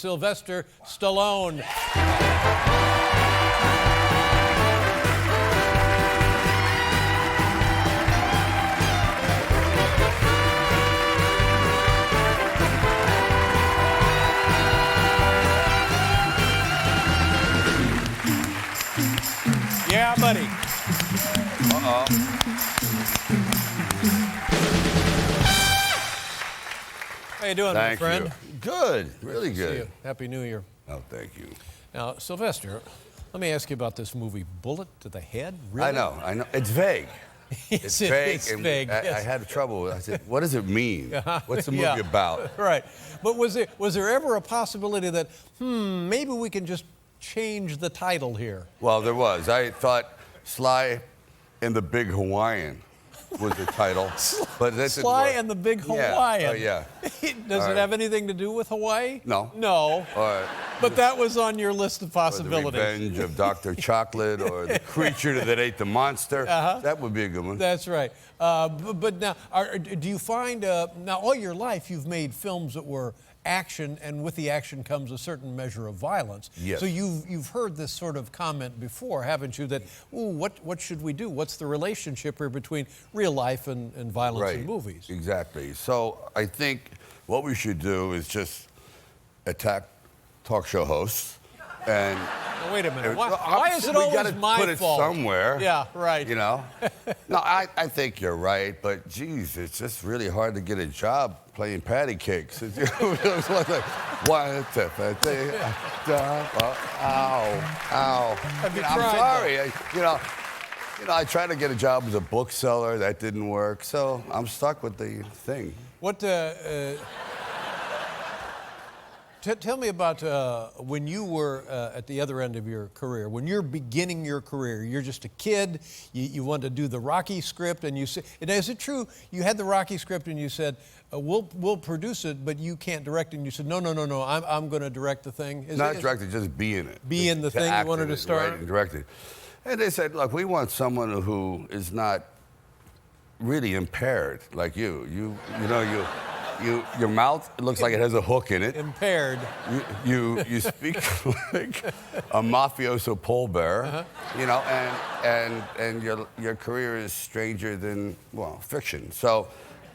Sylvester Stallone. Yeah, buddy. Uh-oh. How you doing, Thank my friend? you. Good. Really Good to see good. you. Happy New Year. Oh, thank you. Now, Sylvester, let me ask you about this movie, Bullet to the Head. Really? I know. It's vague. Yes, It's vague. It's and vague. I Yes. had trouble with it. I said, what does it mean? What's the movie Yeah. about? Right. But was there ever a possibility that, maybe we can just change the title here? Well, there was. I thought Sly and the Big Hawaiian was the title. But that didn't Sly work. and the Big Yeah. Hawaiian. Oh, yeah. Does All it right. have anything to do with Hawaii? No. No. All right. But that was on your list of Or the possibilities. Revenge of Dr. Chocolate or the creature that ate the monster. That would be a good one. That's right. But now, do you find, now all your life you've made films that were action, and with the action comes a certain measure of violence. Yes. So you've heard this sort of comment before, haven't you, that, ooh, what should we do? What's the relationship here between real life and violence in movies? Exactly. So I think what we should do is just attack talk show hosts and Now, wait a minute. Well, Why is it we always gotta my put it fault? somewhere. Yeah, right. You know? No, I think you're right, but geez, it's just really hard to get a job playing patty cakes. It's like, one, two, three, ow. Have you I'm tried, sorry. I tried to get a job as a bookseller. That didn't work, so I'm stuck with the thing. What? Tell me about when you were at the other end of your career. When you're beginning your career, you're just a kid. You want to do the Rocky script, and you say, and is it true you had the Rocky script and you said, "We'll produce it, but you can't direct it"? And you said, "No, I'm going to direct the thing." Not direct it, just be in it. Be in the thing you wanted to star in? Right, and direct it. And they said, look, we want someone who is not really impaired like you. Your mouth looks like it has a hook in it. Impaired. You speak like a mafioso pallbearer, and your career is stranger than, well, fiction. So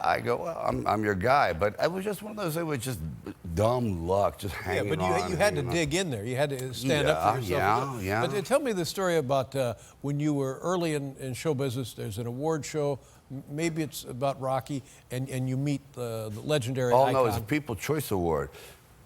I go, well, I'm your guy. But it was just one of those, it was just dumb luck, just hanging on. Yeah, but you had to dig in there. You had to stand up for yourself. Yeah. But tell me the story about when you were early in show business. There's an award show. Maybe it's about Rocky, and you meet the legendary icon. No, it's a People's Choice Award.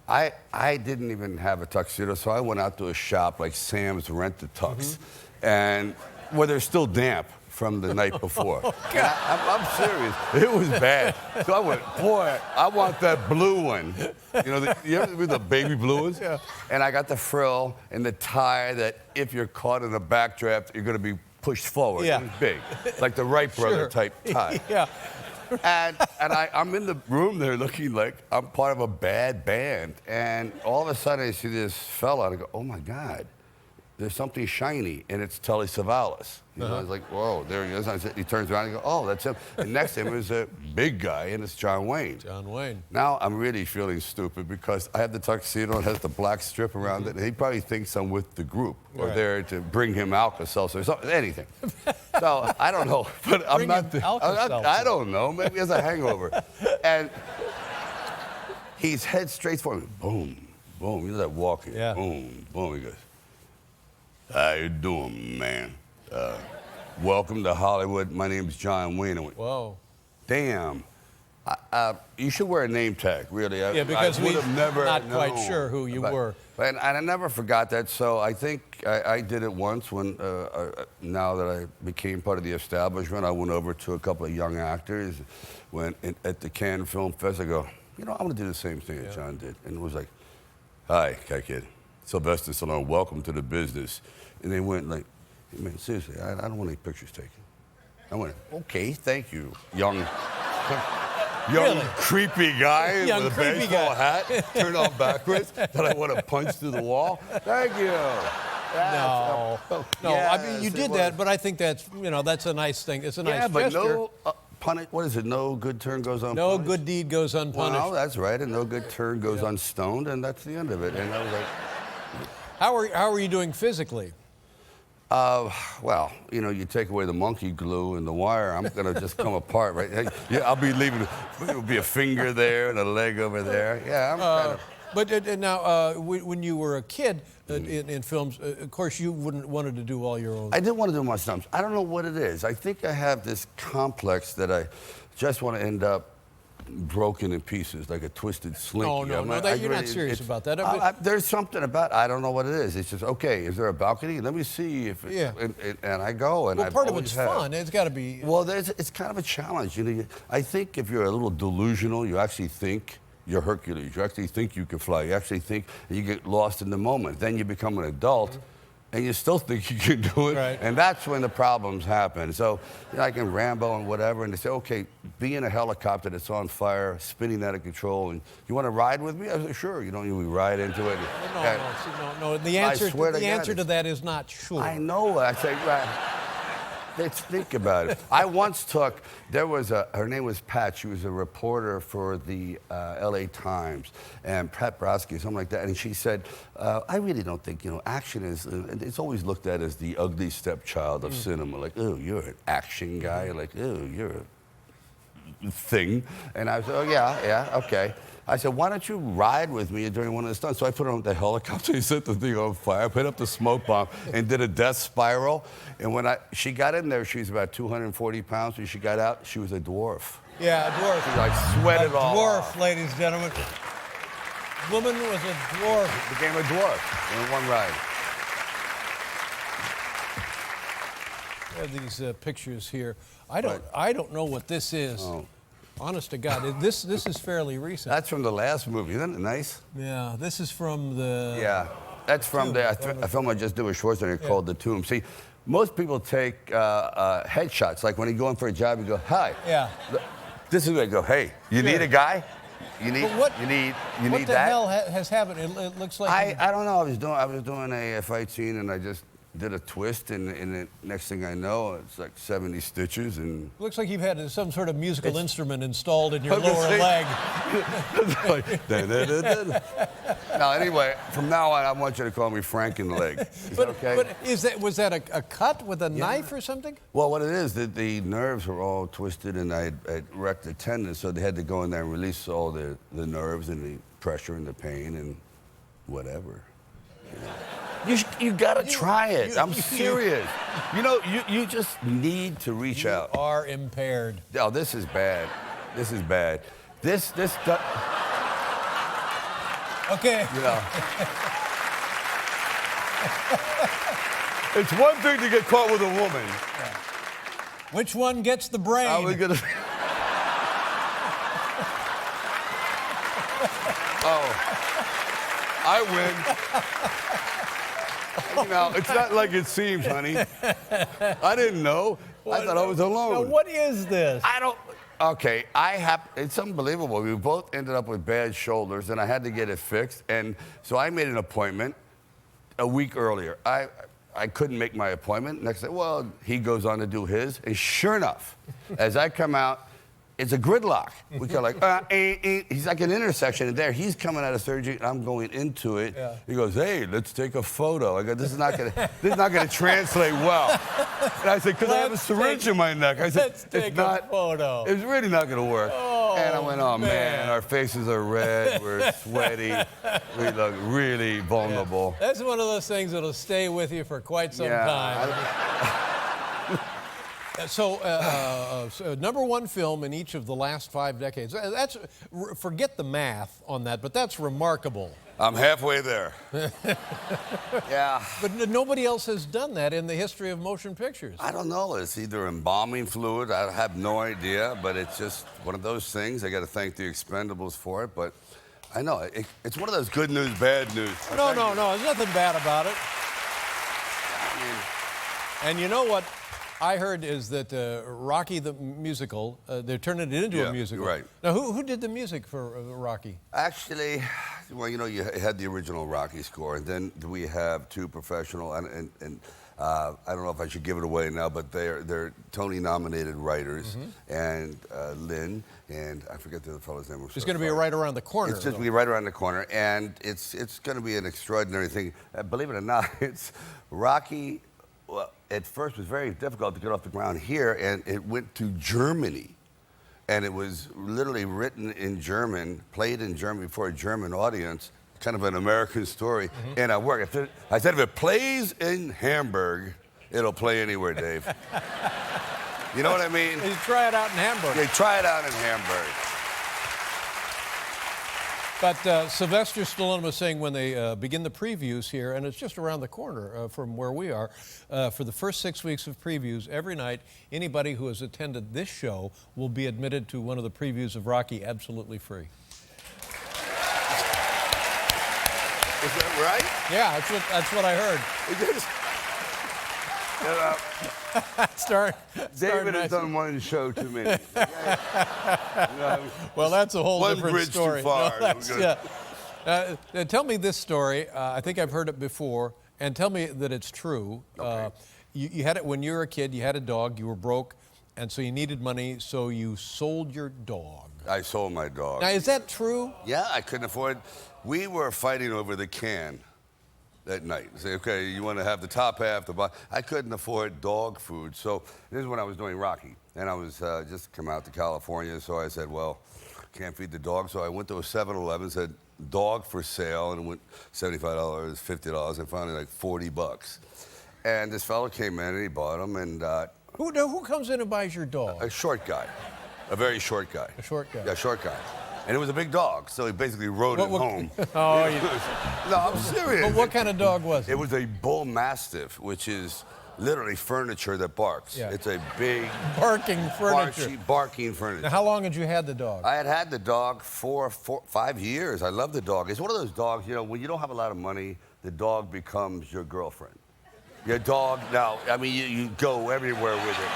I didn't even have a tuxedo, so I went out to a shop like Sam's Rent-A-Tux, and where they're still damp from the night before. I'm serious. It was bad. So I went, boy, I want that blue one. You ever read the baby blue ones? Yeah. And I got the frill and the tie that if you're caught in a backdraft, you're going to be pushed forward. Yeah. It was big, like the Wright brother type tie. Yeah. And I'm in the room there looking like I'm part of a bad band. And all of a sudden I see this fella and I go, oh my God, there's something shiny, and it's Telly Savalas. I was like, whoa, there he is. He turns around and goes, oh, that's him. And next to him is a big guy, and it's John Wayne. John Wayne. Now I'm really feeling stupid because I have the tuxedo and has the black strip around it, and he probably thinks I'm with the group or there to bring him Alka-Seltzer or something, anything. So I don't know, but I'm not. I don't know. Maybe he has a hangover. And he's head straight for me. Boom, boom. He's that walking. Yeah. Boom, boom. He goes, how you doing, man? Welcome to Hollywood. My name's John Wayne. I went, Whoa. damn. You should wear a name tag, really. Yeah, because I would have never not quite known. sure who you were. And I never forgot that, so I think I did it once when, now that I became part of the establishment, I went over to a couple of young actors. At the Cannes Film Fest, I go, I'm going to do the same thing that John did. And it was like, hi, kid. Sylvester Stallone, welcome to the business. And they went like, hey, man, seriously, I don't want any pictures taken. I went, okay, thank you, young Really? creepy guy Young with a creepy baseball guy. hat turned on backwards that I want to punch through the wall. Thank you. No, I mean, you Yes, did it that, was. but I think that's a nice thing. It's a nice Yeah, but gesture. no punish. What is it? No good turn goes unpunished. No good deed goes unpunished. Well, that's right. And no good turn goes unstoned, and that's the end of it. And I was like, How are you doing physically? well, you know, you take away the monkey glue and the wire, I'm gonna just come apart, right? Hey, yeah, I'll be leaving. There'll be a finger there and a leg over there. Yeah, I'm kind of. But now, when you were a kid in films, of course, you wanted to do all your own. I didn't want to do my stunts. I don't know what it is. I think I have this complex that I just want to end up broken in pieces, like a twisted slinky. No, you're not serious about that. There's something about I don't know what it is. It's just, okay, is there a balcony? Let me see if and I go, and well, part of it's fun. It's got to be. Well, it's kind of a challenge. You know, I think if you're a little delusional, you actually think you're Hercules. You actually think you can fly. You actually think you get lost in the moment. Then you become an adult, and you still think you can do it. Right. And that's when the problems happen. So, you know, like in Rambo and whatever, and they say, okay, be in a helicopter that's on fire, spinning out of control, and you want to ride with me? I said, sure. You don't usually ride into it. No. The answer to that is not sure. I know. I say, right. Let's think about it. I once took, her name was Pat. She was a reporter for the LA Times, and Pat Brodsky, something like that. And she said, I really don't think, you know, action is, it's always looked at as the ugly stepchild of cinema. Like, oh, you're an action guy. Like, oh, you're a thing. And I said, oh, yeah, okay. I said, why don't you ride with me during one of the stunts? So I put her on the helicopter, set the thing on fire, put up the smoke bomb, and did a death spiral. And when she got in there, she was about 240 pounds. When she got out, she was a dwarf. Yeah, a dwarf. She like sweated all off. Dwarf, ladies and gentlemen. Woman was a dwarf. Became a dwarf in one ride. I have these pictures here. I don't know what this is. Oh. Honest to God, this is fairly recent. That's from the last movie, isn't it nice? Yeah, this is from the. Yeah, that's from a film I just did with Schwarzenegger called The Tomb. See, most people take headshots. Like when you go in for a job, you go, "Hi." Yeah. This is where I go, "Hey, you need a guy? You need what that?" the hell has happened? It looks like. I don't know. I was doing a fight scene, and I just did a twist, and the next thing I know, it's like 70 stitches, and looks like you've had some sort of musical instrument installed in your lower leg. Now, anyway, from now on, I want you to call me Frankenleg. Is that okay? But was that a cut with a knife or something? Well, what it is, the nerves were all twisted, and I had wrecked the tendon, so they had to go in there and release all the nerves and the pressure and the pain and whatever. You gotta try it. I'm serious. You know, you just need to reach out. You are impaired. Oh, this is bad. This is bad. This. Okay. You know. It's one thing to get caught with a woman. Yeah. Which one gets the brain? Are we gonna? Oh, I win. You know, it's not like it seems, honey. I didn't know. I thought I was alone. Now, what is this? I don't. Okay, it's unbelievable. We both ended up with bad shoulders, and I had to get it fixed. And so I made an appointment a week earlier. I couldn't make my appointment. Next day, well, he goes on to do his. And sure enough, as I come out, it's a gridlock. We go like, he's like an intersection, and there he's coming out of surgery, and I'm going into it. Yeah. He goes, hey, let's take a photo. I go, this is not gonna translate well. And I said, because I have a syringe in my neck. I said, it's not. Photo. It's really not gonna work. Oh, and I went, oh man, our faces are red, we're sweaty, we look really vulnerable. Yeah. That's one of those things that'll stay with you for quite some time. So, #1 film in each of the last 5 decades. Forget the math on that, but that's remarkable. I'm halfway there. Yeah. But nobody else has done that in the history of motion pictures. I don't know. It's either embalming fluid. I have no idea, but it's just one of those things. I got to thank the Expendables for it, but I know it's one of those good news, bad news. No. There's nothing bad about it. And you know what I heard is that Rocky the musical, they're turning it into a musical. Right. Now, who did the music for Rocky? Actually, well, you know, you had the original Rocky score, and then we have 2 professional, and I don't know if I should give it away now, but they're Tony-nominated writers, and Lynn, and I forget the other fellow's name. It's going to be right around the corner. It's just going to be right around the corner, and it's going to be an extraordinary thing. Believe it or not, it's Rocky. Well, at first, it was very difficult to get off the ground here, and it went to Germany. And it was literally written in German, played in German before a German audience, kind of an American story. And I worked. I said, if it plays in Hamburg, it'll play anywhere, Dave. You know what I mean? You try it out in Hamburg. Yeah, try it out in Hamburg. But Sylvester Stallone was saying when they begin the previews here, and it's just around the corner from where we are, for the first 6 weeks of previews, every night, anybody who has attended this show will be admitted to one of the previews of Rocky absolutely free. Is that right? Yeah, that's what I heard. David has done one show too many. Okay? Well, that's a whole one different bridge story. too far. Tell me this story. I think I've heard it before, and tell me that it's true. Okay. You had it when you were a kid. You had a dog. You were broke, and so you needed money. So you sold your dog. I sold my dog. Now, is that true? Yeah, I couldn't afford. We were fighting over the can that night. Say, okay, you want to have the top half, the bottom. I couldn't afford dog food. So this is when I was doing Rocky. And I was just come out to California. So I said, well, can't feed the dog. So I went to a 7-Eleven, said, dog for sale. And it went $75, $50, and finally like $40. And this fellow came in and he bought them. And Who comes in and buys your dog? a short guy, a very short guy. A short guy. Yeah, a short guy. And it was a big dog, so he basically rode it home. Oh, No, I'm serious. But what kind of dog was it? It was a bull mastiff, which is literally furniture that barks. Yeah. It's a big Barking furniture. barking furniture. Now, how long had you had the dog? I had the dog for 5 years. I love the dog. It's one of those dogs, you know, when you don't have a lot of money, the dog becomes your girlfriend. Your dog, now, I mean, you go everywhere with it.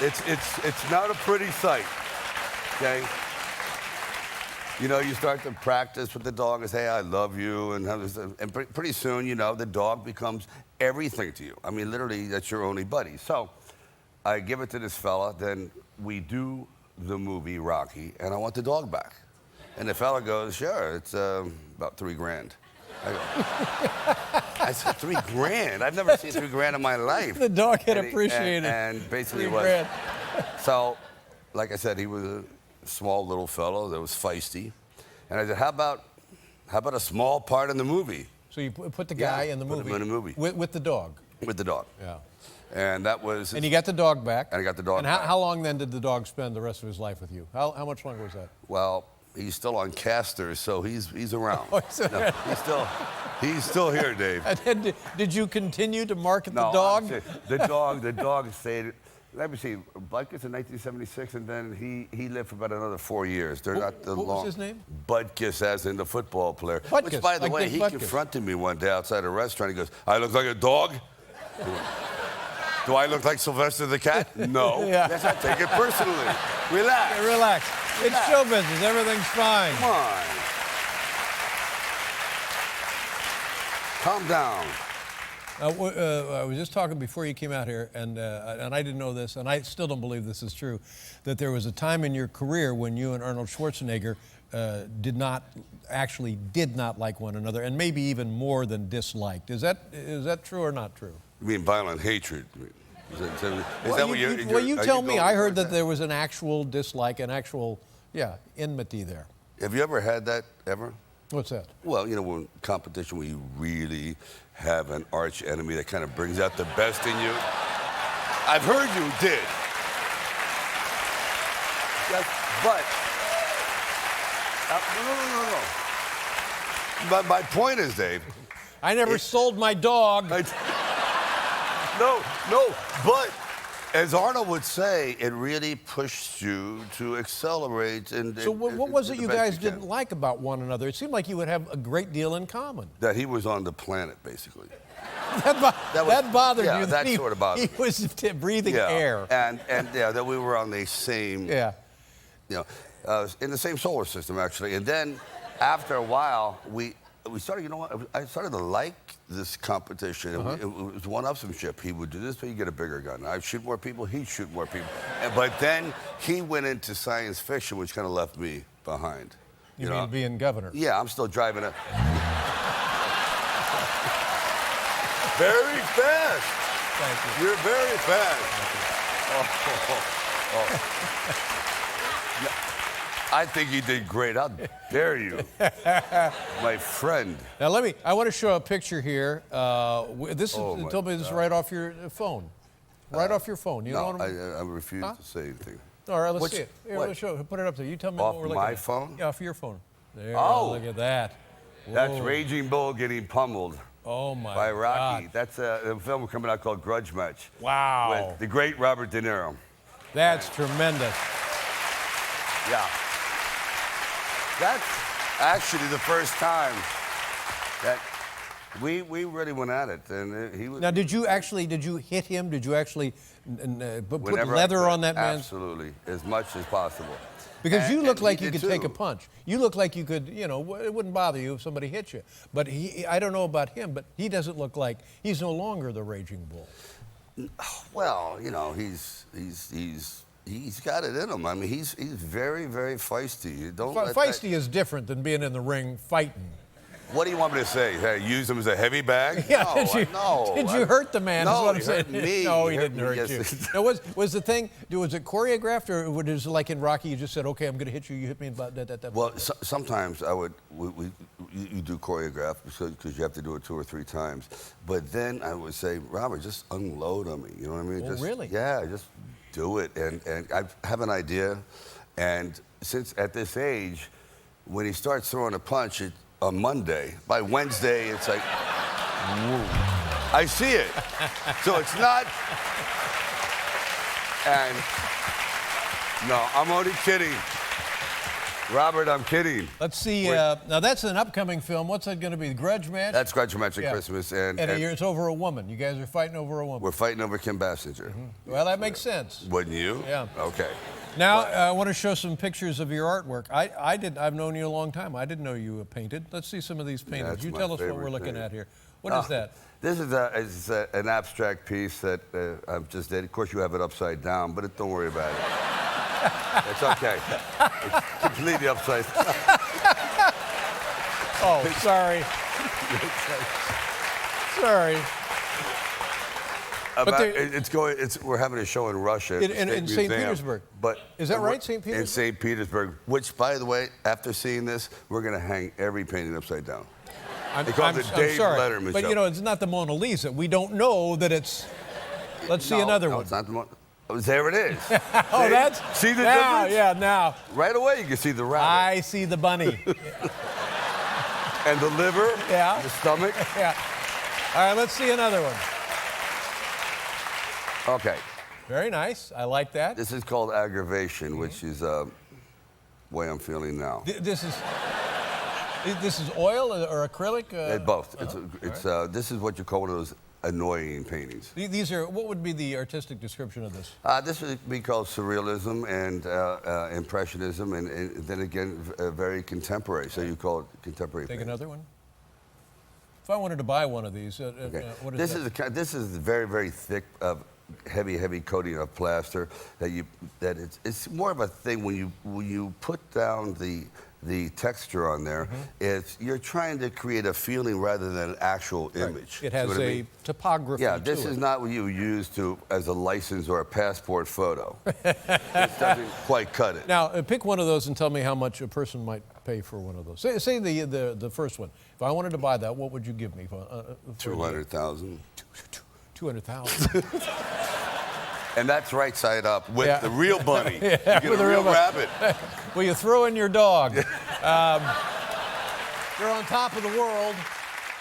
It's not a pretty sight. Okay? You know, you start to practice with the dog and say, hey, I love you, and pretty soon, you know, the dog becomes everything to you. I mean, literally, that's your only buddy. So I give it to this fella, then we do the movie Rocky, and I want the dog back. And the fella goes, sure, it's about $3,000. I go, I said, $3,000? I've never seen $3,000 in my life. The dog had appreciated. And basically it $3,000. was. So, like I said, he was a small little fellow that was feisty. And I said, how about a small part in the movie? So you put the guy in the movie. Put him in the movie. With the dog. With the dog. Yeah. And that was. And you got the dog back. And I got the dog back. And how long then did the dog spend the rest of his life with you? How much longer was that? Well, he's still on casters, so he's around. Oh, No, he's still here, Dave. And then did you continue to market No, the dog? The dog stayed. Let me see. Butkus in 1976, and then he lived for about another 4 years. They're not the what long. was his name? Butkus, as in the football player. Butkus, Which, by the like way, Dick he Butkus. confronted me one day outside a restaurant. He goes, "I look like a dog." Do I look like Sylvester the Cat? No. Yeah. Let's not take it personally. Relax. Hey, relax. It's show business. Everything's fine. Come on. Calm down. I was just talking before you came out here, and I didn't know this, and I still don't believe this is true, that there was a time in your career when you and Arnold Schwarzenegger did not like one another, and maybe even more than disliked. Is that true or not true? You mean violent hatred? Is that what you're... Well, you tell me. I heard that there. there was an actual dislike, an actual, enmity there. Have you ever had that, ever? What's that? Well, you know, when competition where you really have an arch enemy that kind of brings out the best in you. I've heard you did. Yes, but, no. But my point is, Dave. I never sold my dog. No, but as Arnold would say, it really pushed you to accelerate. So what was it you guys didn't like about one another? It seemed like you would have a great deal in common. That he was on the planet, basically. That bothered you. That sort of bothered me. He was breathing air. And that we were on the same, in in the same solar system, actually. And then after a while, we started, you know what? I started to like this competition. It was one-upsmanship. He would do this, but he'd get a bigger gun. I'd shoot more people, he'd shoot more people. But then he went into science fiction, which kind of left me behind. You mean being governor? Yeah, I'm still driving a... Very fast. Thank you. You're very fast. I think you did great. How dare you, my friend? Now I want to show a picture here. This is, tell me this is right off your phone. Right off your phone. You know what I refuse to say anything. All right, let's see it. Here, let's show. Put it up there. You tell me off what we're looking at. my phone? Yeah, off your phone. There. Oh, Look at that. Whoa. That's Raging Bull getting pummeled. Oh my by Rocky. God. That's a film coming out called Grudge Match. Wow. With the great Robert De Niro. That's tremendous. Yeah. That's actually the first time that we really went at it, and he was. Now, did you hit him? Did you actually put Whenever leather on that man? Absolutely, as much as possible. Because you look like he you did could take a too. punch. You look like you could, you know, it wouldn't bother you if somebody hit you. But I don't know about him, but he doesn't look like, he's no longer the Raging Bull. Well, you know, he's got it in him. I mean, he's very, very feisty. You don't let Feisty is different than being in the ring fighting. What do you want me to say? Hey, use him as a heavy bag? Yeah, no, did you hurt the man? No, is what I'm he saying. hurt me. No, he He hurt didn't me, hurt yes. you. Now, was the thing? Was it choreographed, or was it like in Rocky? You just said, "Okay, I'm going to hit you. You hit me about that." Well, sometimes you do choreograph because you have to do it 2 or 3 times. But then I would say, Robert, just unload on me. You know what I mean? Oh, really? Yeah, just do it. And I have an idea. And since at this age, when he starts throwing a punch, on Monday, by Wednesday, it's like, whoa. I see it. So it's not, and no, I'm only kidding. Robert, I'm kidding. Let's see. Now that's an upcoming film. What's that going to be? The Grudge Match? That's Grudge Match at Christmas. And it's over a woman. You guys are fighting over a woman. We're fighting over Kim Basinger. Well, that makes sense. Wouldn't you? Yeah. Okay. Now, I want to show some pictures of your artwork. I've known you a long time. I didn't know you painted. Let's see some of these paintings. That's You my tell us what favorite we're looking thing. at here. What is that? This is an abstract piece that I've just did. Of course, you have it upside down, but don't worry about it. It's okay. It's completely upside down. Oh, sorry. Sorry. We're having a show in Russia at the in State St. Museum. Petersburg. But is that right, St. Petersburg? In St. Petersburg, which, by the way, after seeing this, we're going to hang every painting upside down. I'm Dave sorry, Letterman but show. you know, it's not the Mona Lisa. We don't know that it's. Let's see another one. It's not the Mona. Oh, there it is. Oh, that's. See the now, difference? yeah, now. Right away, you can see the rabbit. I see the bunny. And the liver. Yeah. The stomach. Yeah. All right, let's see another one. Okay. Very nice. I like that. This is called aggravation, which is the way I'm feeling now. This is oil or acrylic? Both. This is what you call one of those annoying paintings. These are. What would be the artistic description of this? This would be called surrealism and impressionism, and then again, very contemporary. So you call it contemporary. Take painting. another one. If I wanted to buy one of these, what is that? This is very, very thick, heavy coating of plaster it's more of a thing when you put down the texture on there. You're trying to create a feeling rather than an actual image. It has a topography. Yeah, this is not what you use as a license or a passport photo. This doesn't quite cut it. Now, pick one of those and tell me how much a person might pay for one of those. Say the first one. If I wanted to buy that, what would you give me? For 200,000. 200,000. And that's right side up with the real bunny. Yeah, you get with a the real real rabbit. Well, you throw in your dog. You're on top of the world.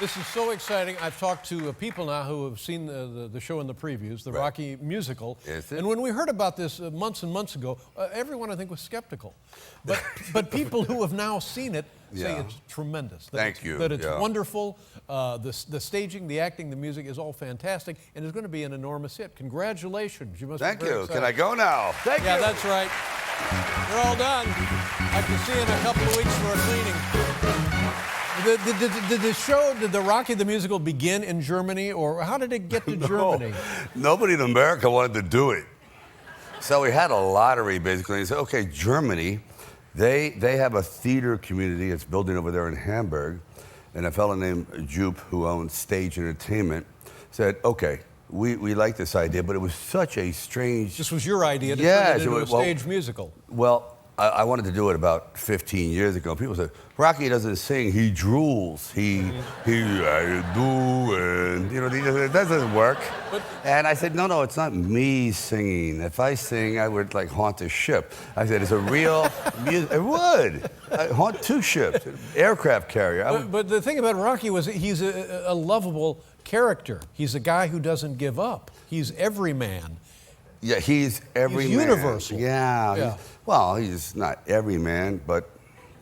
This is so exciting. I've talked to people now who have seen the show in the previews, the Rocky musical. Is it? And when we heard about this months and months ago, everyone I think was skeptical. But people who have now seen it say it's tremendous. Thank you. That it's wonderful. The staging, the acting, the music is all fantastic, and it's going to be an enormous hit. Congratulations. You must Thank be very you. excited. Can I go now? Thank you. Yeah, that's right. You're all done. I can see you in a couple of weeks for a cleaning. Did the show, did the Rocky the Musical begin in Germany, or how did it get to Germany? Nobody in America wanted to do it. So we had a lottery, basically. And said, okay, Germany, they have a theater community that's building over there in Hamburg. And a fellow named Jupe, who owns Stage Entertainment, said, okay, we like this idea, but it was such a strange... This was your idea to turn it into a stage musical. Well, I wanted to do it about 15 years ago. People said, Rocky doesn't sing, he drools. I do, and, you know, it doesn't work. And I said, no, it's not me singing. If I sing, I would, like, haunt a ship. I said, it's a real music. It would. I'd haunt 2 ships, aircraft carrier. But the thing about Rocky was he's a lovable character. He's a guy who doesn't give up. He's every man. Yeah, he's every he's man. Universal. Yeah. He's not every man, but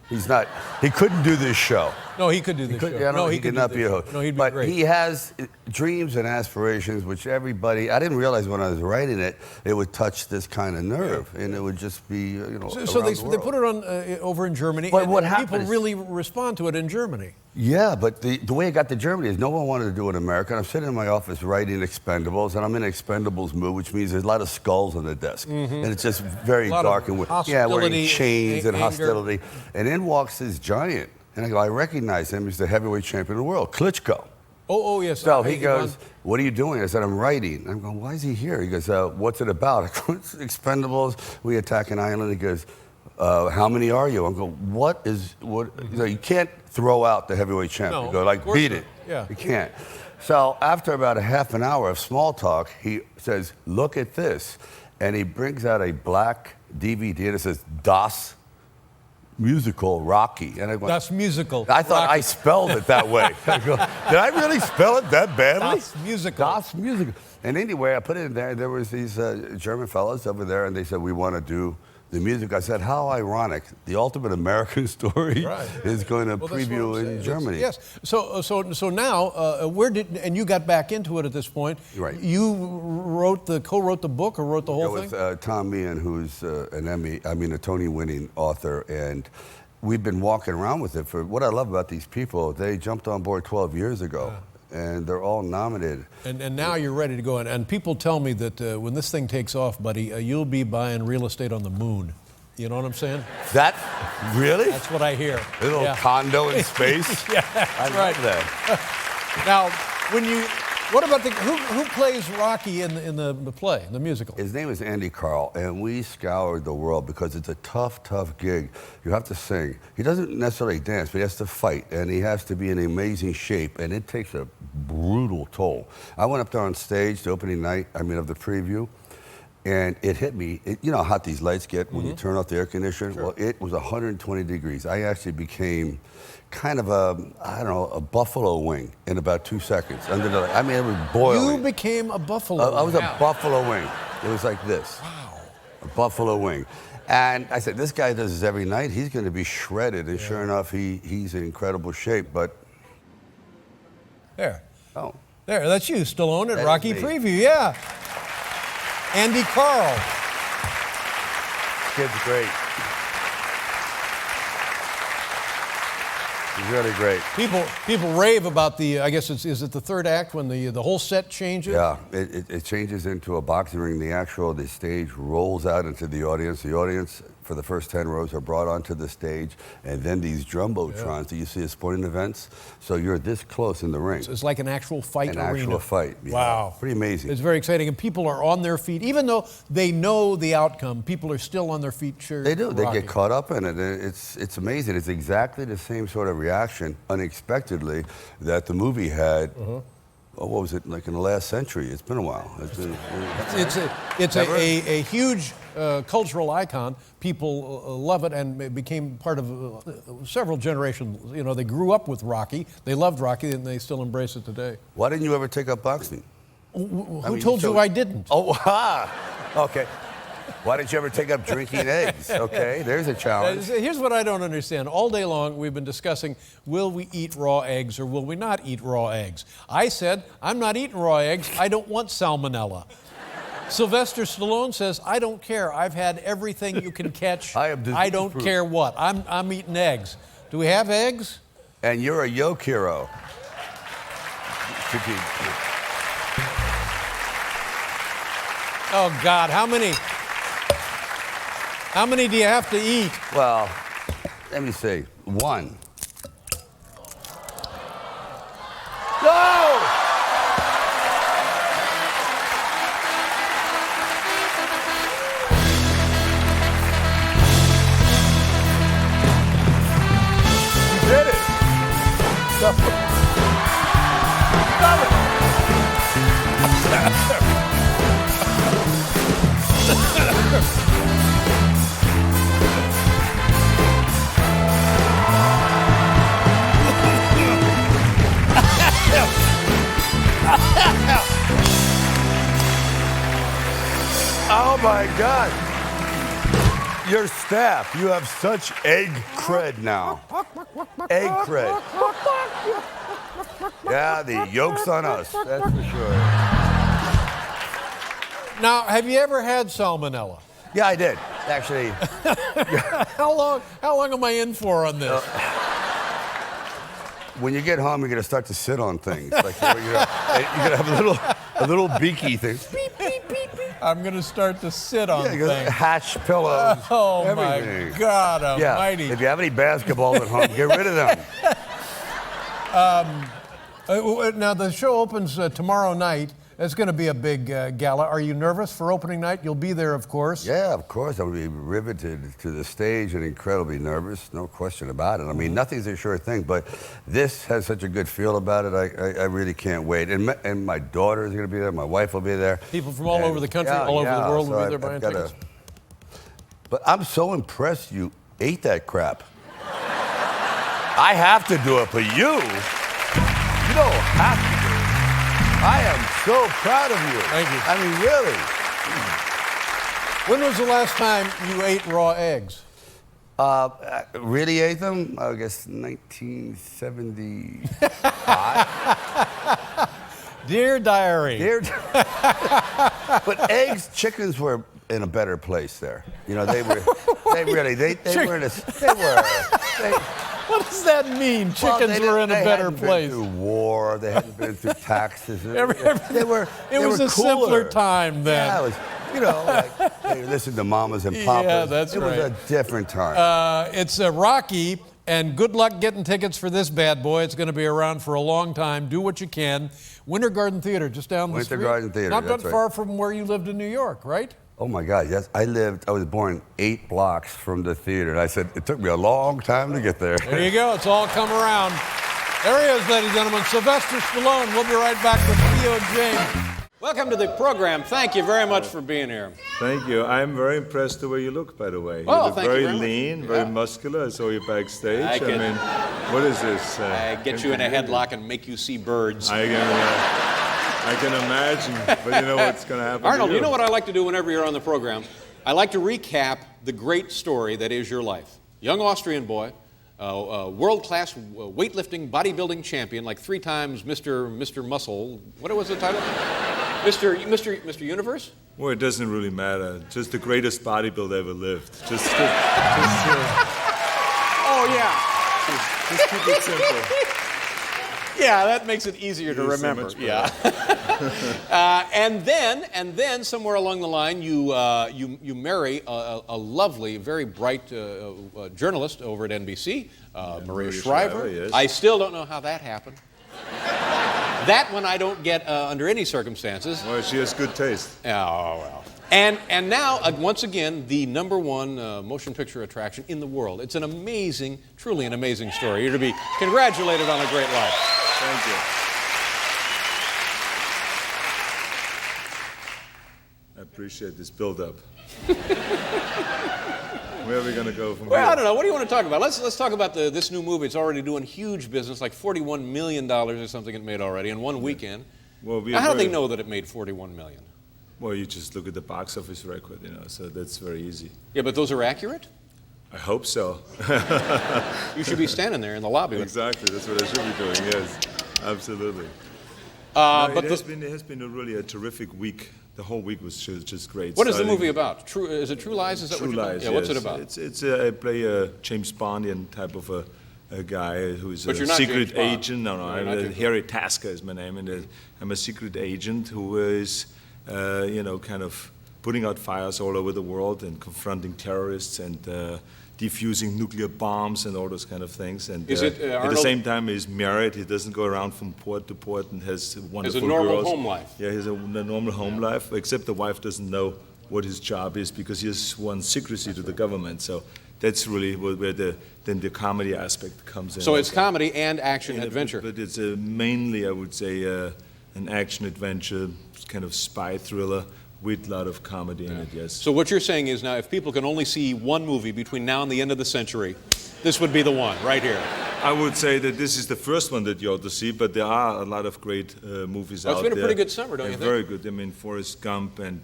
he's not. He couldn't do this show. No, he could do this show. Yeah, no, he could not be a host. No, he'd be but great. He has dreams and aspirations, which everybody. I didn't realize when I was writing it, it would touch this kind of nerve, and it would just be, you know. So they put it on over in Germany, but and what people really respond to it in Germany. Yeah, but the way it got to Germany is no one wanted to do it in America. And I'm sitting in my office writing Expendables, and I'm in Expendables mood, which means there's a lot of skulls on the desk. And it's just very dark and wearing chains and hostility. And in walks this giant. And I go, I recognize him. He's the heavyweight champion of the world, Klitschko. Oh, yes. So he goes, what are you doing? I said, I'm writing. I'm going, why is he here? He goes, what's it about? I go, it's Expendables. We attack an island. He goes, how many are you? I'm going, what? You know, you can't throw out the heavyweight champion. No, you go, like, beat it. Yeah. You can't. So after about a half an hour of small talk, he says, look at this. And he brings out a black DVD that says Das Musical Rocky. And I go, Das Musical. I thought Rocky. I spelled it that way. I go, did I really spell it that badly? Das Musical. Das Musical. And anyway, I put it in there. There was these German fellows over there, and they said, we want to do the music. I said, how ironic. The ultimate American story is going to preview in Germany. Yes. So now, and you got back into it at this point. Right. You co-wrote the book, or wrote the whole thing? With Tom Meehan, who's a Tony-winning author, and we've been walking around with it. For what I love about these people, they jumped on board 12 years ago. Yeah. And they're all nominated. And now you're ready to go. And people tell me that when this thing takes off, buddy, you'll be buying real estate on the moon. You know what I'm saying? Really? That's what I hear. A little condo in space? Yeah, I love that. Now, what about who plays Rocky in the play, in the musical? His name is Andy Carl, and we scoured the world because it's a tough gig. You have to sing. He doesn't necessarily dance, but he has to fight, and he has to be in amazing shape, and it takes a brutal toll. I went up there on stage the opening night, of the preview, and it hit me. You know how hot these lights get when you turn off the air conditioner? Sure. Well, it was 120 degrees. I actually became kind of a buffalo wing in about 2 seconds. It was boiling. You became a buffalo wing. I was a buffalo wing. It was like this. Wow. A buffalo wing. And I said, this guy does this every night. He's going to be shredded. And sure enough, he's in incredible shape. But there. Oh. There, that's you, Stallone at That Rocky Preview. Yeah. Andy Carl. Kid's great. He's really great. People rave about I guess is it the third act when the whole set changes? Yeah, it changes into a boxing ring. The stage rolls out into the audience. The audience, for the first 10 rows, are brought onto the stage, and then these jumbotrons that you see at sporting events. So you're this close in the ring. So it's like an actual fight arena. An actual fight. Yeah. Wow. Pretty amazing. It's very exciting, and people are on their feet. Even though they know the outcome, people are still on their feet cheering. They do. Rocky. They get caught up in it. It's amazing. It's exactly the same sort of reaction, unexpectedly, that the movie had. What was it, like in the last century? It's been a while. It's a huge cultural icon. People love it, and it became part of several generations. You know, they grew up with Rocky. They loved Rocky, and they still embrace it today. Why didn't you ever take up boxing? Who told you I didn't? Oh, okay. Why didn't you ever take up drinking eggs? Okay, there's a challenge. Here's what I don't understand. All day long, we've been discussing, will we eat raw eggs or will we not eat raw eggs? I said, I'm not eating raw eggs. I don't want salmonella. Sylvester Stallone says, I don't care. I've had everything you can catch. I don't care what. I'm eating eggs. Do we have eggs? And you're a yoke hero. Oh, God, how many do you have to eat? Well, let me see. One. No! You did it. Stop it. Oh my God. Your staff, you have such egg cred now. Egg cred. Yeah, the yolk's on us, that's for sure. Now, have you ever had salmonella? Yeah, I did, actually. How long am I in for on this? When you get home, you're gonna start to sit on things. Like you're gonna have a little beaky thing. Beep, beep, beep, beep. I'm gonna start to sit on You're gonna things. hatch pillows. Oh everything. my God Almighty! Yeah. If you have any basketballs at home, get rid of them. Now the show opens tomorrow night. It's going to be a big gala. Are you nervous for opening night? You'll be there, of course. Yeah, of course. I would be riveted to the stage and incredibly nervous, no question about it. I mean, nothing's a sure thing, but this has such a good feel about it. I really can't wait. And my daughter is going to be there. My wife will be there. People from all over the country, all over the world will be there buying tickets. But I'm so impressed you ate that crap. I have to do it for you. You don't have to. I am so proud of you. Thank you. I mean, really. When was the last time you ate raw eggs? Really ate them? I guess 1975. Dear diary. But eggs, chickens were in a better place there. You know, they were in a, What does that mean? Chickens were in a better place. They hadn't been through war. They hadn't been through taxes. It was a simpler time then. Yeah, it was, you know, like they listened to mamas and papas. Yeah, that's right. It was a different time. It's Rocky, and good luck getting tickets for this bad boy. It's going to be around for a long time. Do what you can. Winter Garden Theater, just down the street. Winter Garden Theater, Not that's that far from where you lived in New York, right? Oh my God, yes. I was born 8 blocks from the theater. And I said, it took me a long time to get there. There you go, it's all come around. There he is, ladies and gentlemen, Sylvester Stallone. We'll be right back with Theo James. Welcome to the program. Thank you very much for being here. Thank you. I'm very impressed the way you look, by the way. You Oh, look thank you very very much. lean, very muscular. I saw you backstage. I can- mean, what is this? Get you in a headlock and make you see birds. I can imagine, but you know what's going to happen Arnold, to you know what I like to do whenever you're on the program? I like to recap the great story that is your life. Young Austrian boy, world-class weightlifting, bodybuilding champion, like 3 times Mr. Muscle. What was the title? Mr. Universe? Well, it doesn't really matter. Just the greatest bodybuilder ever lived. Just Oh, yeah. keep it simple. Yeah, that makes it easier to remember. So Yeah. And then somewhere along the line, you marry a lovely, very bright journalist over at NBC, Maria Shriver. Yes. I still don't know how that happened. That one I don't get under any circumstances. Well, she has good taste. Oh, well. And now, once again, the #1 motion picture attraction in the world. It's an amazing, truly an amazing story. You're to be congratulated on a great life. Thank you. I appreciate this build-up. Where are we going to go from Well, here? I don't know. What do you want to talk about? Let's talk about this new movie. It's already doing huge business, like $41 million or something it made already in one weekend. Well, Now, how do they know that it made $41 million? Well, you just look at the box office record, you know, so that's very easy. Yeah, but those are accurate? I hope so. You should be standing there in the lobby. Exactly, that's what I should be doing, yes, absolutely. But it has been really a terrific week. The whole week was just great. What is the movie about? Is it True Lies? Is that True what you Lies, Yeah, what's yes. it about? I play a James Bondian type of a a guy who's But a you're not secret James Bond. agent. No, No, you're not James Harry Tasker is my name, and I'm a secret agent who is, kind of putting out fires all over the world and confronting terrorists and defusing nuclear bombs and all those kind of things. And Is it, at the Arnold- same time, he's married. He doesn't go around from port to port and has wonderful normal girls. home life. Yeah, he has a normal home life, except the wife doesn't know what his job is because he has sworn secrecy to the government. So that's really where then the comedy aspect comes in. So it's comedy and action Yeah, adventure. But it's mainly, I would say, an action adventure, kind of spy thriller with a lot of comedy in it, yes. So what you're saying is now, if people can only see one movie between now and the end of the century, this would be the one, right here. I would say that this is the first one that you ought to see, but there are a lot of great movies Well, out it's there. been a pretty good summer, don't you They're think? very good. I mean, Forrest Gump and,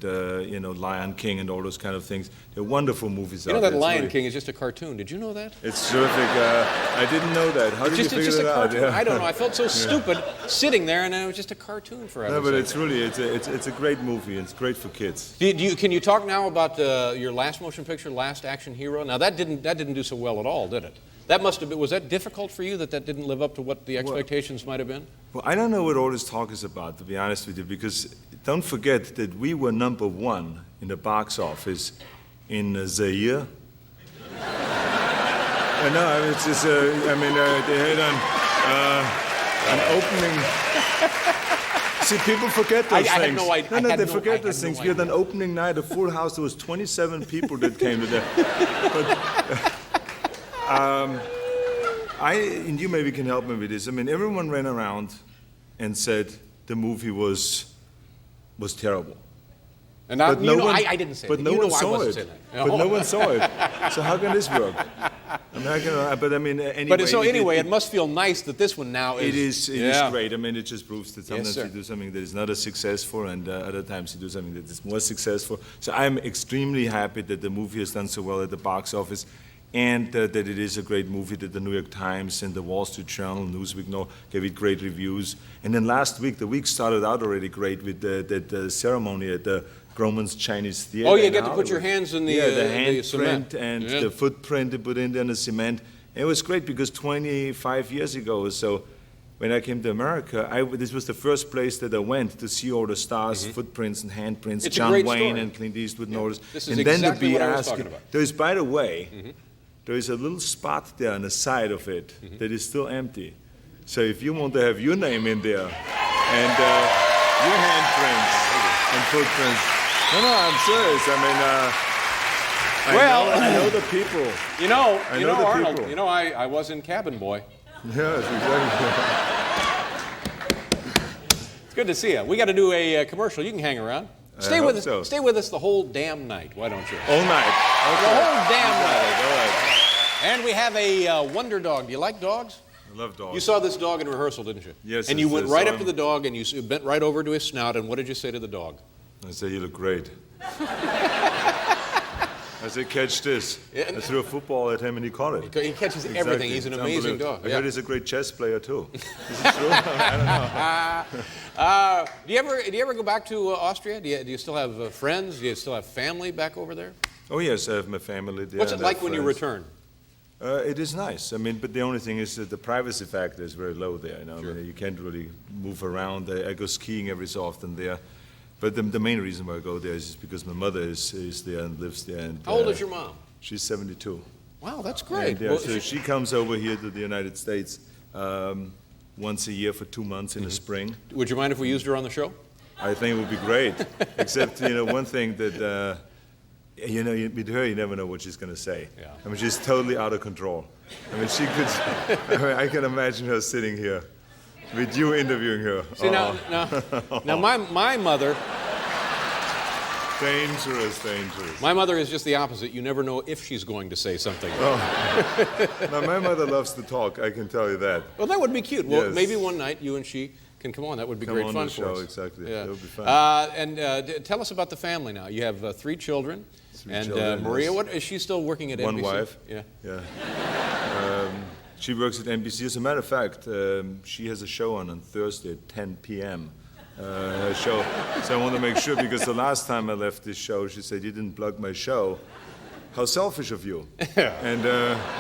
Lion King and all those kind of things. They're wonderful movies You out know there. that It's Lion really- King is just a cartoon. Did you know that? It's terrific. I didn't know that. How did you It's figure just that a out? cartoon. I don't know. I felt so stupid sitting there, and it was just a cartoon forever. No, but it's really, it's a great movie. It's great for kids. Can you talk now about your last motion picture, Last Action Hero? Now that didn't do so well at all, did it? That must have been. Was that difficult for you? That didn't live up to what the expectations might have been? Well, I don't know what all this talk is about, to be honest with you, because don't forget that we were #1 in the box office in Zaire. No, I mean, it's just, they had an opening. See, people forget those I had things. no idea. No, I had they no- forget I those had no things. We had an opening night, a full house. There was 27 people that came to that. And you maybe can help me with this. I mean, everyone ran around and said the movie was terrible. And not, But no one, I didn't say but that. no You one know I saw wasn't it. saying that. But no one saw it. So how can this work? I mean, anyway. But so anyway, it must feel nice that this one now is. It is great. I mean, it just proves that sometimes sir. you do something that is not as successful, and other times you do something that is more successful. So I'm extremely happy that the movie has done so well at the box office, and that it is a great movie that the New York Times and the Wall Street Journal, Newsweek, gave it great reviews. And then last week, the week started out already great with the ceremony at the Grauman's Chinese Theater. Oh, you in get to put your Hollywood. hands in the the the cement. handprint and Yeah. the footprint they put in there in the cement. It was great because 25 years ago or so, when I came to America, this was the first place that I went to see all the stars' footprints and handprints, It's a John great Wayne story. and Clint Eastwood and all this. This is And then exactly to be what I was asked, talking about. there is, by the way, there is a little spot there on the side of it that is still empty. So if you want to have your name in there and your handprints and footprints, no, I'm serious. I mean, I know the people. You know, I know the Arnold. people. You know, I was in Cabin Boy. Yes, exactly. It's good to see you. We got to do a commercial. You can hang around. Stay with us. so. Stay with us the whole damn night. Why don't you? All night. The whole damn All night. right. And we have a wonder dog. Do you like dogs? I love dogs. You saw this dog in rehearsal, didn't you? Yes, And you it's- went it's right up on- to the dog and you bent right over to his snout. And what did you say to the dog? I said, you look great. I said, catch this. Yeah. I threw a football at him and he caught it. He catches everything. He's an It's amazing unbelievable. dog. I Yeah. heard he's a great chess player too. Is it true? I don't know. Do you ever go back to Austria? Do you still have friends? Do you still have family back over there? Oh yes, I have my family there. What's it and I have like when you friends. return? It is nice. I mean, but the only thing is that the privacy factor is very low there. I mean, you can't really move around. I go skiing every so often there. But the main reason why I go there is just because my mother is there and lives there. And, How old is your mom? She's 72. Wow, that's great. And, Well, so she comes over here to the United States once a year for 2 months in the spring. would you mind if we used her on the show? I think it would be great. Except, one thing that, with her, you never know what she's going to say. Yeah. I mean, she's totally out of control. I mean, she could, I can imagine her sitting here with you interviewing her. See, now my mother, Dangerous. my mother is just the opposite. You never know if she's going to say something. Now, my mother loves to talk, I can tell you that. Well, that would be cute. Well, Yes. maybe one night you and she can come on. That would be Come great on fun the for show, us. exactly. Yeah. That would be fun. Tell us about the family now. You have 3 children. And children, Maria, yes. what is she still working at NBC? One wife. Yeah. Yeah. She works at NBC. As a matter of fact, she has a show on Thursday at 10 p.m. Her show. So I want to make sure, because the last time I left this show, she said, you didn't plug my show. how selfish of you. And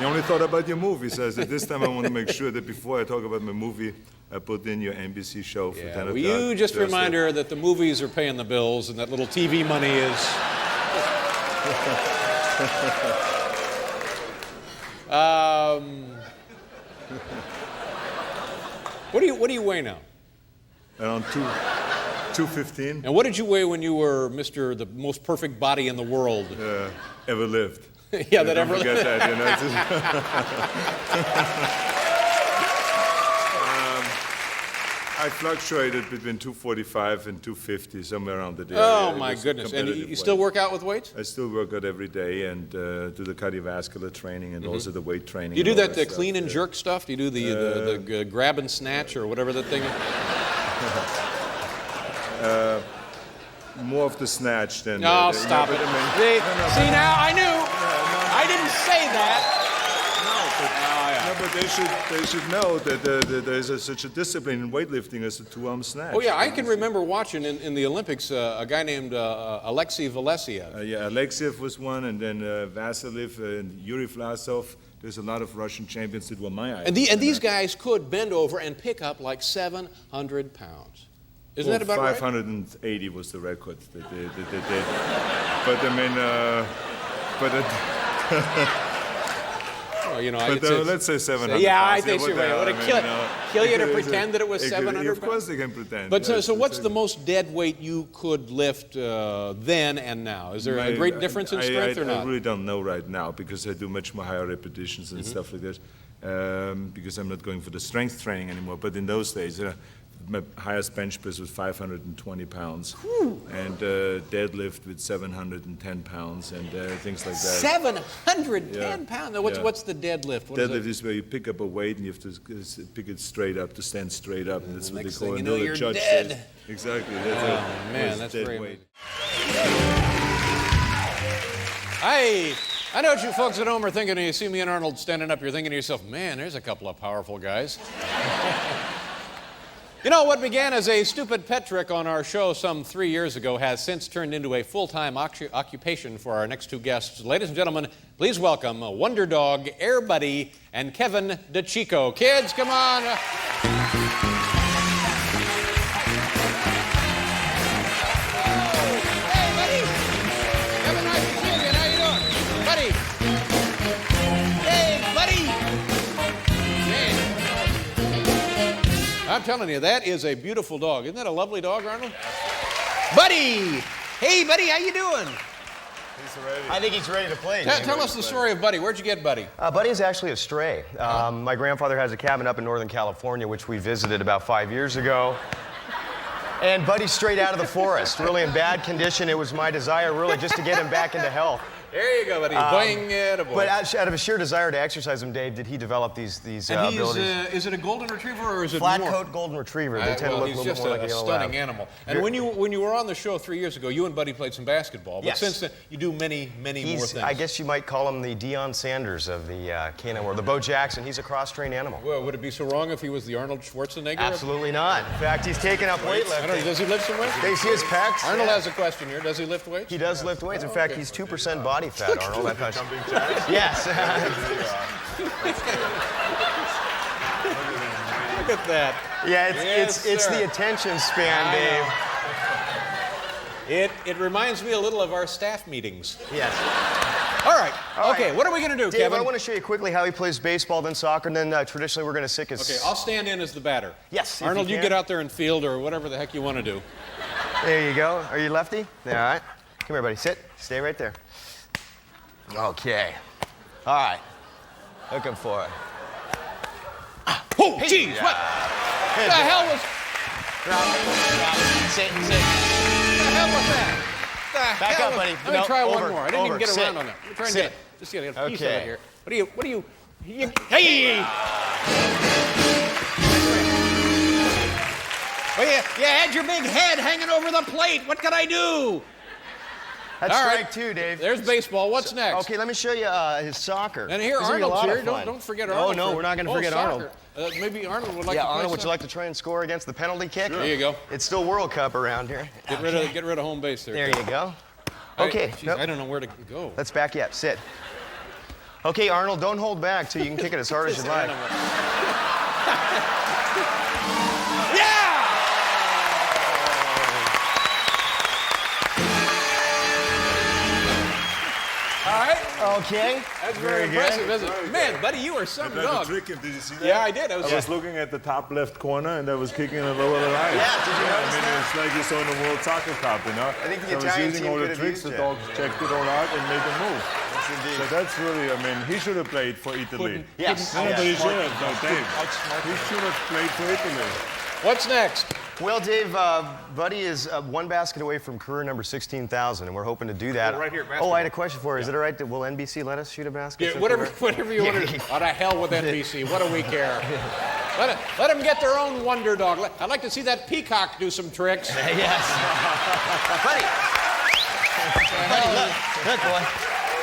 you only thought about your movie. So I said, this time I want to make sure that before I talk about my movie, I put in your NBC show for 10 o'clock. Well, you just remind her that the movies are paying the bills and that little TV money is... What do you weigh now? Around 215. And what did you weigh when you were Mr. the most perfect body in the world? Ever lived. Yeah, that Don't ever forget that, you know. I fluctuated between 245 and 250, somewhere around the day. Oh, my goodness. And you still work out with weights? I still work out every day and do the cardiovascular training and also the weight training. You do and all that stuff, clean and jerk stuff? Do you do the grab and snatch or whatever that thing is? More of the snatch than... No, stop it. See, now I knew. I didn't say that. No, but they should know that there's such a discipline in weightlifting as a two-arm snatch. Oh, yeah, I can remember watching in the Olympics a guy named Alexei Valesia. Yeah, Alexiev was one, and then Vasiliev and Yuri Vlasov. There's a lot of Russian champions that were my idols. And these guys could bend over and pick up like 700 pounds. Isn't that about right? 580 was the record that they did. But I mean, Oh, you know, let's say 700 Yeah, pounds. I think you're right. Would it kill you to pretend that it was 700 Of course they can pretend. But so what's the most dead weight you could lift then and now? Is there a great difference in strength or not? I really don't know right now because I do much more higher repetitions and stuff like this. Because I'm not going for the strength training anymore. But in those days, my highest bench press was 520 pounds, and deadlift with 710 pounds, and things like that. 710 pounds? Now, what's the deadlift? Deadlift is where you pick up a weight and you have to pick it straight up, to stand straight up, and that's what they call it. You know, you're judge dead. says, exactly. That's Man, that's dead very weight. I know what you folks at home are thinking when you see me and Arnold standing up. You're thinking to yourself, man, there's a couple of powerful guys. You know, what began as a stupid pet trick on our show some 3 years ago has since turned into a full-time occupation for our next two guests. Ladies and gentlemen, please welcome Wonder Dog, Air Buddy, and Kevin DeChico. Kids, come on. Hey, buddy. Kevin, nice to see you again. How you doing? Buddy. Hey, buddy. I'm telling you, that is a beautiful dog. Isn't that a lovely dog, Arnold? Buddy! Hey, Buddy, how you doing? He's ready. I think he's ready to play. Tell us the story of Buddy. Where'd you get Buddy? Buddy is actually a stray. My grandfather has a cabin up in Northern California, which we visited about 5 years ago. And Buddy's straight out of the forest, really in bad condition. It was my desire, really, just to get him back into health. There you go, Buddy. Boing, attaboy. But out of a sheer desire to exercise him, Dave, did he develop these abilities? Is it a golden retriever or is it Flat more? coat golden retriever. They tend to look a little bit more like a yellow stunning lab. animal. And when you were on the show 3 years ago, you and Buddy played some basketball. But Yes. since then, you do many more things. I guess you might call him the Deion Sanders of the canine world, the Bo Jackson. He's a cross-trained animal. Well, would it be so wrong if he was the Arnold Schwarzenegger? Absolutely not. In fact, he's taken up I don't know, weightlifting. does he lift some weights? They see his pecs. Arnold Yeah. has a question here. Does he lift weights? He does lift weights. In fact, he's 2% body fat, Arnold. Jumping jacks? Yes. Look at that. Yeah, Yes, it's sir. the attention span, I Dave. It reminds me a little of our staff meetings. Yes. All right. All Okay, right. what are we going to do, Dave, Kevin? I want to show you quickly how he plays baseball, then soccer, and then traditionally we're going to sick his... Okay, I'll stand in as the batter. Yes, if Arnold, you you can. get out there and field or whatever the heck you want to do. There you go. Are you lefty? All right. Come here, buddy. Sit. Stay right there. Okay. All right. Looking for it. Oh, jeez, what Hey, the hell was Drop it. Sit. the hell was that? Back up, buddy. Let me No, try one over, more. I didn't even over. get Sit. around on that. Let me try and Sit. get it. Just get a piece of Okay. it here. What do you hey! Well, you had your big head hanging over the plate. What could I do? That's All right. strike two, Dave. There's baseball. What's next? Okay, let me show you his soccer. And here This will be a Arnold's lot here. of fun. Don't forget Arnold. No, we're not going to forget soccer. Arnold. Maybe Arnold would like Yeah, to play Arnold, would you some. like to try and score against the penalty kick? There you go. It's still World Cup around here. Get rid of home base there. There you go. Okay. Geez, nope. I don't know where to go. Let's back you up. Sit. Okay, Arnold, don't hold back till you can kick it as hard as you like. All right. Okay. That's very impressive, isn't it? Man, buddy, you are some I tried dog. to trick him. Did you see that? Yeah, I did. I was looking at the top left corner and I was kicking it over the line. Yeah, did you notice I mean, that? it's like you saw in the World Soccer Cup, you know? I think the So I was Italian using team all could the have tricks, used the you. dogs checked it all out and made a move. Yes, indeed. So that's really, I mean, he should have played for Italy. Yes. No, but he yes. should have, no, Dave. He should have played for Italy. What's next? Well, Dave, Buddy is one basket away from career number 16,000, and we're hoping to do that. Oh, right here, Oh, basketball. I had a question for you. Is it all right? Will NBC let us shoot a basket? Yeah, so whatever career? you want to do. Oh, to hell with NBC. What do we care? Let them get their own wonder dog. I'd like to see that peacock do some tricks. Yes. Buddy. Buddy, look.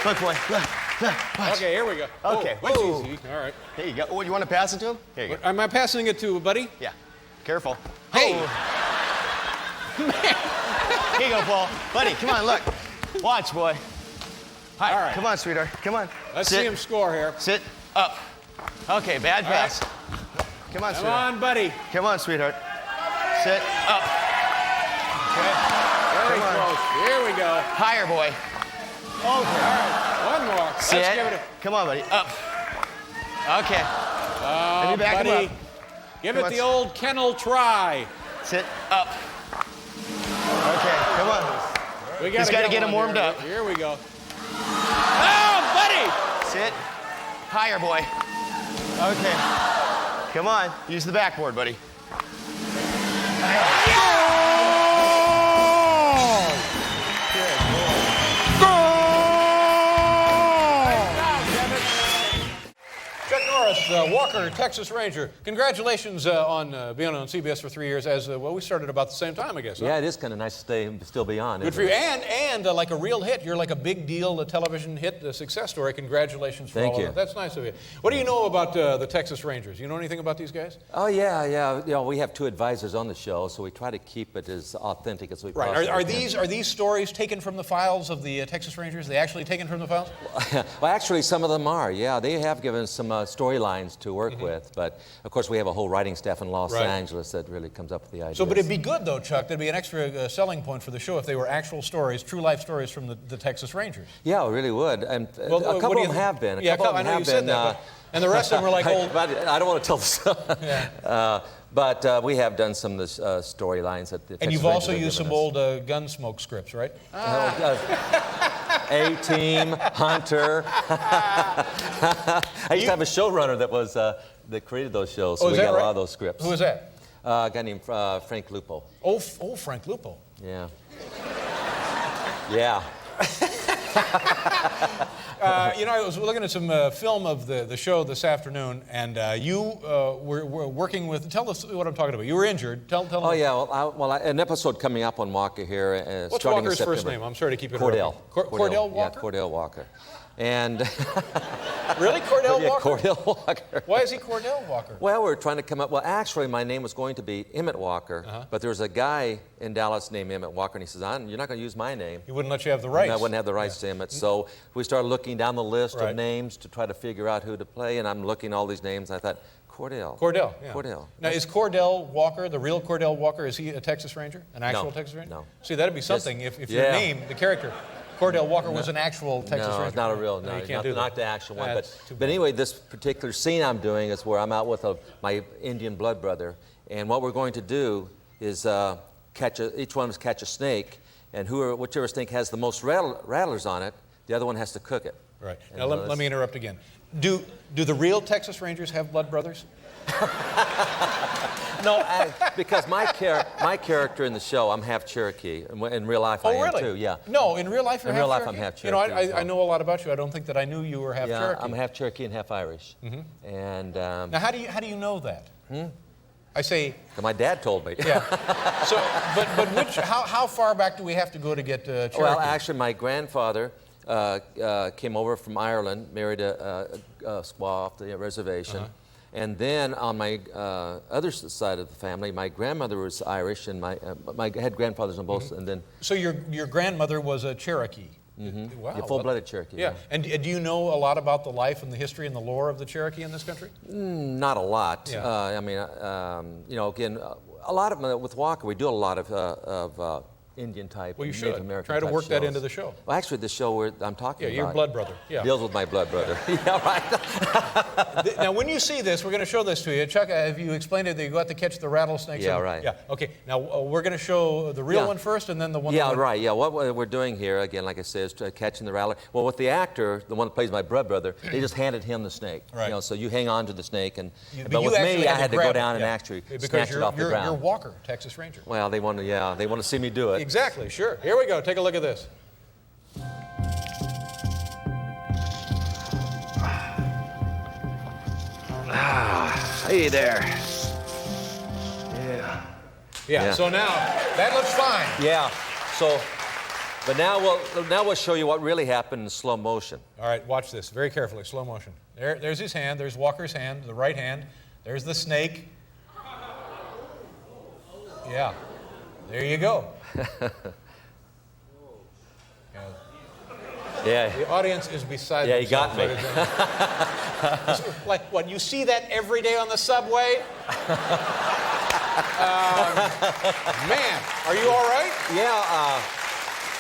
Look, boy. Look, watch. Okay, here we go. Okay. Oh, that's Whoa. easy. All right. There you go. Oh, you want to pass it to him? Here you go. Am I passing it to buddy? Yeah. Careful. Hey. Here you go, Paul. Buddy, come on, look. Watch, boy. Hi. All right. Come on, sweetheart. Come on. Let's Sit. see him score here. Sit up. Okay, bad pass. Come on, Come sweetheart. on, buddy. Come on, sweetheart. Sit up. Okay. Very Come on. close. Here we go. Higher, boy. Okay. All right. One more. Sit. Let's give it a... Come on, buddy. Up. Okay. Let me back him buddy. up. Give Come it on, the old kennel try. Sit up. Okay, come on. We He's gotta get him one warmed here. up. Here we go. Oh, buddy! Sit. Higher, boy. Okay. Come on. Use the backboard, buddy. Chuck Norris, Walker, Texas Ranger. Congratulations on being on CBS for 3 years. Well, we started about the same time, I guess. Huh? Yeah, it is kind of nice to still be on. Good for you. And like a real hit. You're like a big deal, a television hit, a success story. Congratulations for Thank all you. of that. That's nice of you. What do you know about the Texas Rangers? You know anything about these guys? Oh, yeah. You know, we have two advisors on the show, so we try to keep it as authentic as we possibly Right. can. Are these stories taken from the files of the Texas Rangers? Are they actually taken from the files? Well, actually, some of them are. Yeah, they have given us some storylines to work with, but of course, we have a whole writing staff in Los Right. Angeles that really comes up with the ideas. So, but it'd be good, though, Chuck, there'd be an extra selling point for the show if they were actual stories, true life stories from the Texas Rangers. Yeah, it really would. And Well, a what couple do of you them think? have been. Yeah, couple of I them know have you said been, that, and the rest of them were like old. But I don't want to tell the story. Yeah. But we have done some of the storylines that the And Texas you've Rangers also have used some given us. old Gunsmoke scripts, right? A-Team, Hunter. I used to have a showrunner that created those shows, so Oh, is we that got a right? lot of those scripts. Who is that? A guy named Frank Lupo. Oh, Frank Lupo. Yeah. Yeah. I was looking at some film of the show this afternoon, and you were working with. Tell us what I'm talking about. You were injured. Tell Oh, me. yeah. An episode coming up on Walker here. What's starting in Walker's first September. name? I'm sorry to keep it. Cordell. Cordell Walker. Yeah, Cordell Walker. And Really, Cordell yeah, Walker? Cordell Walker. Why is he Cordell Walker? Well, we're trying to come up. Well, actually, my name was going to be Emmett Walker, but there was a guy in Dallas named Emmett Walker, and he says, "You're not going to use my name." He wouldn't let you have the rights. And I wouldn't have the rights to Emmett. So we started looking down the list Right. of names to try to figure out who to play, and I'm looking at all these names, and I thought, Cordell. Cordell, yeah. Cordell. Now, is Cordell Walker, the real Cordell Walker, is he a Texas Ranger? An actual No, Texas Ranger? no. See, that'd be something if your Yeah. name, the character, Cordell Walker, was an actual Texas Ranger. No, it's not a real, no, you can't do that. not the actual one. That's too But bad. anyway, this particular scene I'm doing is where I'm out with my Indian blood brother, and what we're going to do is each one of us catch a snake, and whichever snake has the most rattlers on it, the other one has to cook it. Right. And Now, let me interrupt again. Do the real Texas Rangers have blood brothers? No, because my character in the show, I'm half Cherokee. In real life, I am too. Yeah. No, in real life, you're In half real life, Cherokee? I'm half You know, Cherokee, I know a lot about you. I don't think that I knew you were half Yeah, Cherokee. I'm half Cherokee and half Irish. And Now, how do you know that? I say. my dad told me. Yeah. So, but how far back do we have to go to get Cherokee? Well, actually, my grandfather came over from Ireland, married a squaw off the reservation, And then on my other side of the family, my grandmother was Irish, and I had grandfathers on both. And then So your grandmother was a Cherokee. Wow. yeah, full-blooded Cherokee. Yeah. And do you know a lot about the life and the history and the lore of the Cherokee in this country? Not a lot. Yeah. I mean, you know, again, a lot of with Walker, we do a lot of Indian type. Well, you Native should American try to type work that shows. into the show. Well, actually, the show I'm talking about. Yeah, your blood brother. Yeah. Deals with my blood brother. Yeah, right. Now, when you see this, we're going to show this to you. Chuck, have you explained it that you got to catch the rattlesnakes? Yeah, right. Yeah, okay. Now, we're going to show the real Yeah. one first and then the one Yeah, that right. Yeah, what we're doing here, again, like I said, is catching the rattler. Well, with the actor, the one that plays my blood brother, they just handed him the snake. Right. You know, so you hang on to the snake, But but you with actually me, I had to go grab it, down and yeah. actually Because snatch it off the ground. You're Walker, Texas Ranger. Well, they want to see me do it. Exactly, sure. Here we go. Take a look at this. Hey there. Yeah, so now, that looks fine. Yeah. So, but now we'll show you what really happened in slow motion. All right, watch this very carefully, slow motion. There's his hand, there's Walker's hand, the right hand. There's the snake. Yeah, there you go. Yeah. The audience is beside Yeah, you got themselves, me. ladies and gentlemen. Like what, you see that every day on the subway? Man, are you all right? Yeah.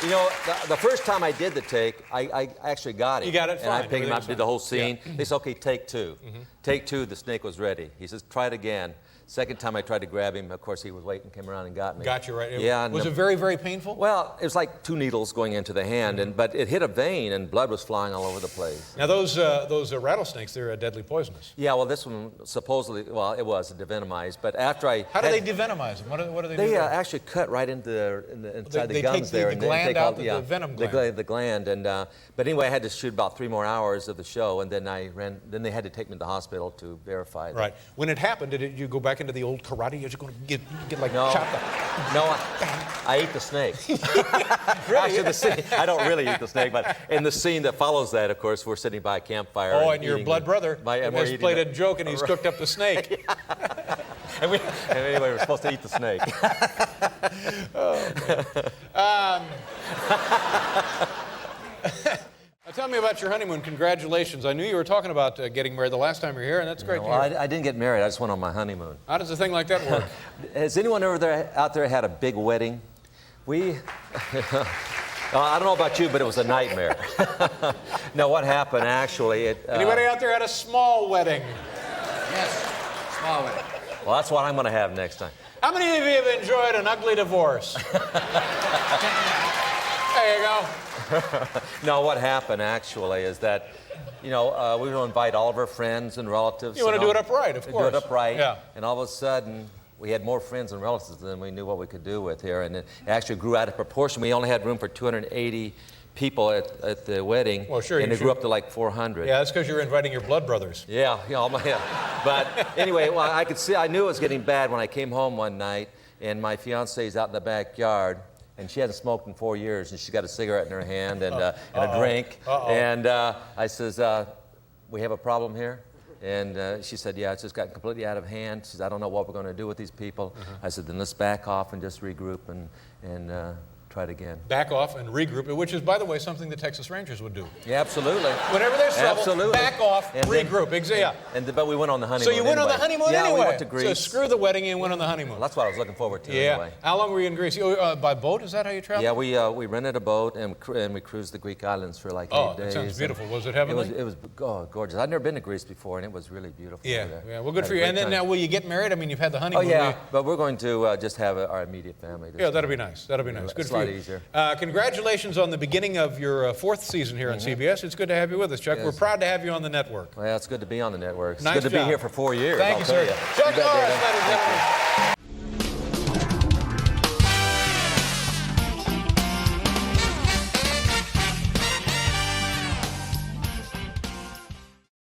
You know, the first time I did the take, I actually got it. You got it And I fine. picked him up, Everything's did the whole scene. Yeah. They said, okay, take two. Take two, the snake was ready. He says, try it again. Second time I tried to grab him, of course, he was waiting, came around and got me. Got you right. Yeah. Was it very, very painful? Well, it was like 2 needles going into the hand, but it hit a vein and blood was flying all over the place. Now those rattlesnakes, they're deadly poisonous. Yeah, well, this one supposedly, well, it was devenomized, but after I... How do they devenomize them? What do they do? They there? actually cut right into inside They the gums take the there. And then gland take out, all, the venom gland. The gland. And, but anyway, I had to shoot about 3 more hours of the show, and then then they had to take me to the hospital to verify that. Right. When it happened, did you go back into the old karate? Are you going to get like No. chopped up? No, I ate the snake. Really? Actually, I don't really eat the snake, but in the scene that follows that, of course, we're sitting by a campfire. Oh, and your eating blood brother and we're has eating played a the- joke and he's cooked up the snake. and anyway, we're supposed to eat the snake. Now, tell me about your honeymoon. Congratulations. I knew you were talking about getting married the last time you were here, and that's great to Well, hear. I didn't get married. I just went on my honeymoon. How does a thing like that work? Has anyone out there had a big wedding? I don't know about you, but it was a nightmare. No, what happened actually? Anybody out there had a small wedding? Yes, small wedding. Well, that's what I'm going to have next time. How many of you have enjoyed an ugly divorce? There you go. No, what happened actually is that, we want to invite all of our friends and relatives. You want to do it upright, of course. Do it upright. Yeah. And all of a sudden, we had more friends and relatives than we knew what we could do with here, and it actually grew out of proportion. We only had room for 280 people at the wedding, Well, sure, and you it grew should- up to like 400. Yeah, that's because you're inviting your blood brothers. Yeah. But anyway, well, I knew it was getting bad when I came home one night, and my fiancee's out in the backyard, and she hasn't smoked in 4 years, and she's got a cigarette in her hand and a drink. And I says, we have a problem here? And she said, yeah, it's just gotten completely out of hand. She said, I don't know what we're going to do with these people. I said, then let's back off and just regroup and try it again. Back off and regroup, which is, by the way, something the Texas Rangers would do. Yeah, absolutely. Whenever there's trouble, Absolutely. back off, And then- regroup. Yeah. But we went on the honeymoon. So you went on the anyway. honeymoon yeah, anyway. we went to Greece. So screw the wedding and went on the honeymoon. Well, that's what I was looking forward to Yeah. anyway. How long were you in Greece? By boat? Is that how you traveled? Yeah, we rented a boat and we cruised the Greek islands for like 8 days. That sounds beautiful. Was it It heavenly? was gorgeous. I'd never been to Greece before, and it was really beautiful. Yeah. over there. Yeah. Well, good Had for a you. great And then time. now, will you get married? I mean, you've had the Oh honeymoon. yeah, but we're going to just have our immediate family. this Yeah, that'll time. be nice. That'll be nice. Good It's for a lot you. easier. Congratulations on the beginning of your 4th season here on CBS. It's good to have you with us, Chuck. Yes. We're proud to have you on the network. Well, it's good to be on the network. It's Nice good to job. be here for 4 years. Thank I'll you, tell sir. you. Chuck You bet, Norris, Dana. ladies and gentlemen.